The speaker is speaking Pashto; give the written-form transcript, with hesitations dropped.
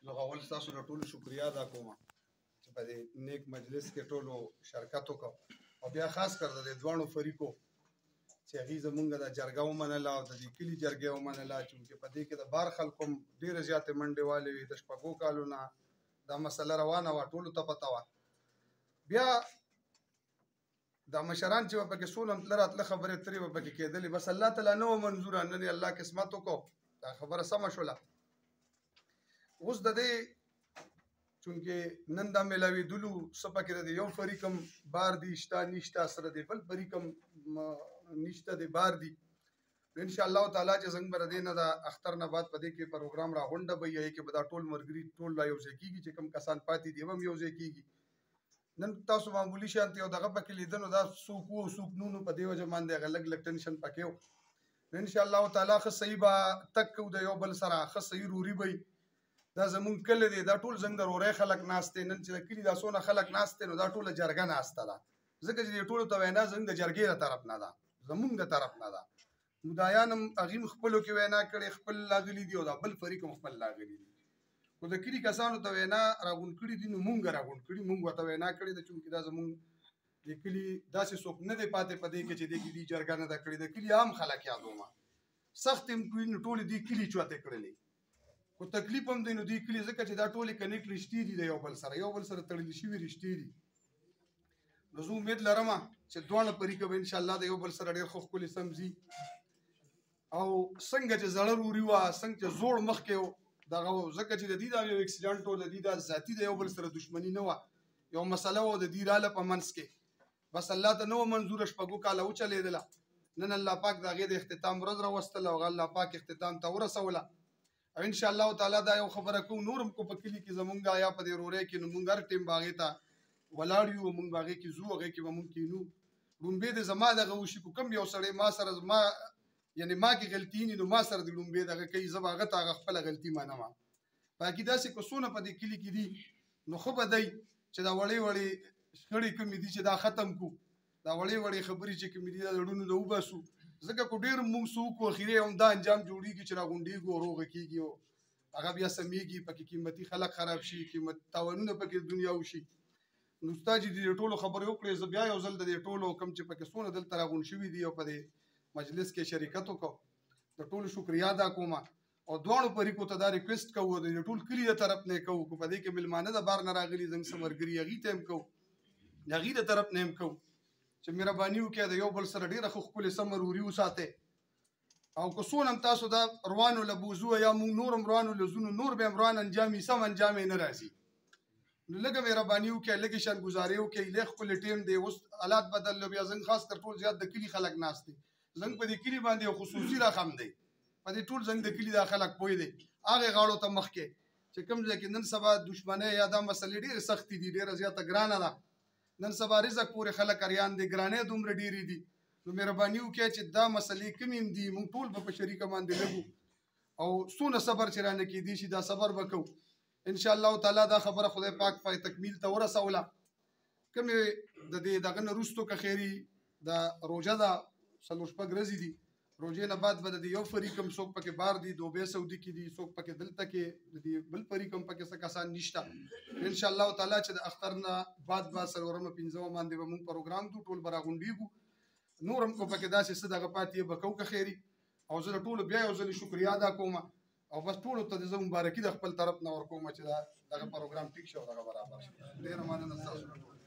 نو اول تاسو له ټولو شکریا ادا کوم چې په دې نیک مجلس کې ټولو شرکت وکړو او بیا خاص کر د دوانو فریقو چې هغه زمونږ د جرګه ومنله او د دې کلي جرګه ومنله چې په دې کې د بار خلکو ډېره زیاتې منډې والې وي د شپږو کالونه دا مسله روانه وه ټولو ته پته وه بیا دا مشران چې به پکې څونه تله راتله خبرې ترې به پکې کېدلې بس الله تعالی نه وه منظوره نن یې الله قسمت وکړو دا خبره سمه شوله اوس د دې چونکې نن دا میلاوېدلو څه پکې د یو فریق هم بار دي شته نشته سره د بل فریق هم نشته د بار دي انشاءالله تعالی چې څنګه به د دې نه د اختر نه بعد په دې کې پروګرام راغونډه به یې کې به دا ټول ملګري ټول را یو ځای کېږي چې کوم کسان پاتې دي هم یو ځای کېږي نن تاسو معمولي شانتې او دغه پکې لیدنو دا څوک وو څوک نو په دې وجه باندې هغه لږ ټینشن پکې و انشاءالله تعالی ښه صحیح به تک کوو د یو بل سره ښه صحیح روري به دا زمونږ کلی دی دا ټول زموږ د رورۍ خلک ناست دی نن چې د کلي دا څونه خلک ناست دی نو دا ټوله جرګه ناسته ده ځکه چې دې ټولو ته وینا زموږ د جرګې د طرف نه ده زمونږ د طرف نه ده مدعیان هم هغې هم خپلو کې وینا کړې خپل لاغلي دي او دا بل فریق هم خپل لاغلي دي خو د کلي کسانو ته وینا راغونډ کړي دي نو مونږ راغونډ کړي مونږ ورته وینا کړې ده چونکې دا زمونږ د کلي داسې څوک نه دی پاتې په دې کې چې دې کې دې جرګه نه ده کړې د کلي عام خلک یادومه سخت هم کړي نو ټولې دې کلي چوتې کړلې خو تکلیف هم دی نو دې کلي ځکه چې دا ټولې کنیکټ رشتې دي د یو بل سره تړلې شوي رشتې دي نو زه امید لرم چې دواړه فریقه به انشاءالله د یو بل سره ډېر ښه ښکلې سمځي او څنګه چې زړه روري وه څنګه چې زوړ مخکې و دغه ځکه چې د دې دا یو اکسیډنټ و د دې دا ذاتي د یو بل سره دښمني نه وه یو مسله وه د دې راله په منځ کې بس الله ته نه وه منظوره شپږو کاله وچلېدله نن الله پاک د هغې د اختتام ورځ راوستله او الله پاک اختتام ته ورسوله او ان شاء الله تعالی دا یو خبره کوو نور هم کو په کلي کې زمونږ یا په دې رورۍ کې نو مونږ هر ټیم به هغې ته ولاړ یو مونږ به هغې کې ځو هغې کې به مونږ کینو لومبې د زما دغه وشي کو کوم یو سړی ما سره زما یعنی ما کې غلطي نو ما سره د لومبې دغه کوي زه به هغه ته هغه خپله غلطي منم باقي داسې که څونه په دې کلي کې دي نو ښه به دی چې دا وړې وړې شخړې کومې دي چې دا ختم کړو دا وړې وړې خبرې چې کومې دي دا د ړونو نه وباسو ځکه کو ډېر مونږ څوک اخري هم دا انجام جوړېږي چې راغونډېږو او روغه کېږي او هغه بیا سمېږي پکې قیمتي خلک خراب شي قیمت تاوانونه پکې دنیا وشي نو ستا چې دې ټولو خبرې وکړې زه بیا یو ځل د دې ټولو کوم چې پکې څونه دلته راغونډ شوي دي او په دې مجلس کې شرکت وکړو د ټولو شکریا ادا کوم او دواړو فریقو ته دا ریکویسټ کوو د ټول کلي د طرف نه کوو که په دې کې مېلمانه د بار نه راغلي زموږ څه ملګري هغوی ته هم کوو د هغوی د طرف نه هم کوو چې مهرباني وکړئ د یو بل سره ډېره ښه ښکلې سمه روري وساتئ او که څونه هم تاسو دا روانو له بوزو یا موږ نور هم روانو له ځونو نور به هم روان انجام وي سم انجام یې نه راځي نو لږه مهرباني وکړئ لږې شرګزاري وکړئ لږ ښکلې ټیم دی اوس حالات بدل بیا زنګ خاص کر ټول زیات د کلي خلک ناست دي زنګ په دې کلي باندې یو خصوصي رقم دی په دې ټول زنګ د کلي دا خلک پوه دی هغې غاړو ته مخکې چې کوم ځای کې نن سبا دښمنۍ یا دا مسلې ډېرې سختې دي ډېره زیاته ګرانه ده نن سبا رزق پورې خلک اریان دي ګرانۍ دومره ډېرې دي نو مهرباني وکړئ چې دا مسلې کومې هم دي موږ ټول به په شریکه باندې لګو او څونه صبر چې رانه کېدی شي دا صبر به کوو انشاءالله تعالی دا خبره خدای پاک پای تکمیل ته ورسوله کومې د دې دغه نه وروستو که خیري دا روژه ده څلور شپږ ورځې دي روژې نه بعد به د دې یو فریق هم څوک پکې بار دي دوبۍ سعودي کې دي څوک پکې دلته کې د دې بل فریق هم پکې څه کسان نشته انشاءالله تعالی چې د اختر نه بعد به څلورمه پنځمه باندې به مونږ پروګرام کوو ټول به راغونډېږو نور هم کو پکې داسې څه دغه پاتې به کوو که خیري او زه د ټولو بیا یو ځل شکریا ادا کوم او بس ټولو ته زه مبارکي د خپل طرف نه ورکوم چې دا دغه پروګرام ټیک شي او دغه برابر شي ډېره مننه ستاسو